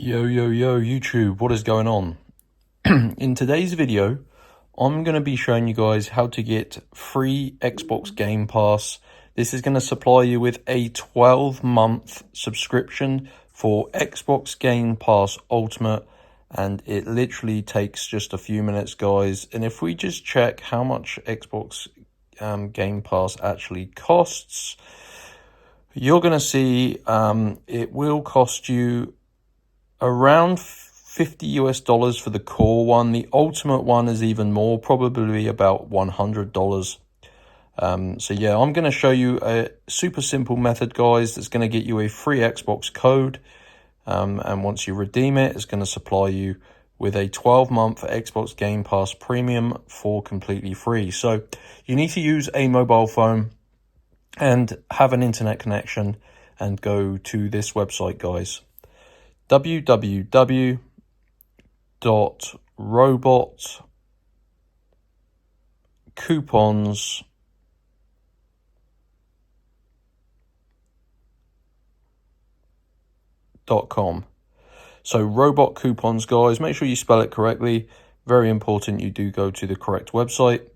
Yo, YouTube, what is going on? In today's video, I'm going to be showing you guys how to get free Xbox Game Pass. This is going to supply you with a 12-month subscription for Xbox Game Pass Ultimate, and it literally takes just a few minutes, guys. And if we just check how much Xbox Game Pass actually costs, you're going to see it will cost you around $50 for the core one. The ultimate one is even more, probably about $100. So yeah, I'm going to show you a super simple method, guys, that's going to get you a free Xbox code. And once you redeem it, it's going to supply you with a 12-month Xbox Game Pass Premium for completely free. So you need to use a mobile phone and have an internet connection and go to this website, guys. www.robotcoupons.com. So robot coupons, guys, make sure you spell it correctly. Very important you do go to the correct website.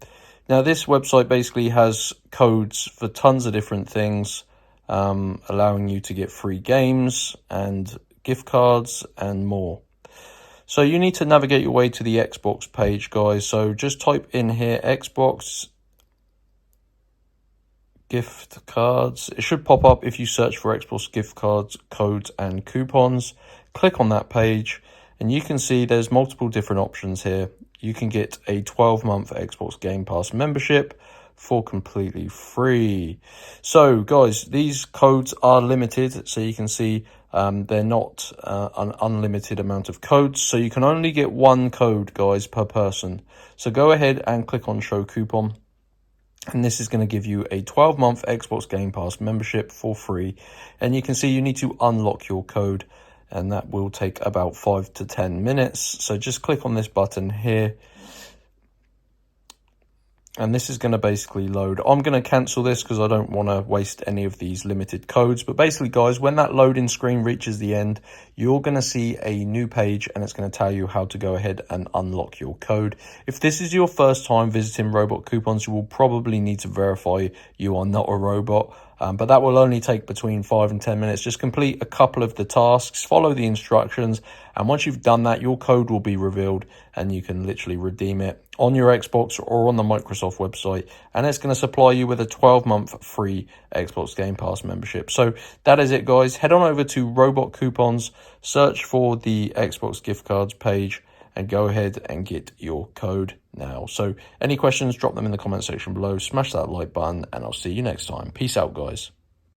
Now this website basically has codes for tons of different things, allowing you to get free games and gift cards and more. So you need to navigate your way to the Xbox page, guys. So just type in here Xbox gift cards. It should pop up if you search for Xbox gift cards, codes and coupons. Click on that page and you can see there's multiple different options here. You can get a 12-month Xbox Game Pass membership for completely free. So guys, these codes are limited, so you can see they're not an unlimited amount of codes, so you can only get one code, guys, per person. So go ahead and click on show coupon, and this is going to give you a 12-month Xbox Game Pass membership for free. And you can see you need to unlock your code, and that will take about 5 to 10 minutes. So just click on this button here, and this is going to basically load. I'm going to cancel this because I don't want to waste any of these limited codes. But basically, guys, when that loading screen reaches the end, you're going to see a new page and it's going to tell you how to go ahead and unlock your code. If this is your first time visiting Robot Coupons, you will probably need to verify you are not a robot. But that will only take between 5 and 10 minutes. Just complete a couple of the tasks, follow the instructions, and once you've done that, your code will be revealed and you can literally redeem it on your Xbox or on the Microsoft website, and it's going to supply you with a 12-month free Xbox Game Pass membership. So that is it, guys. Head on over to Robot Coupons, search for the Xbox gift cards page, and go ahead and get your code now. So any questions, drop them in the comment section below, smash that like button, and I'll see you next time. Peace out, guys.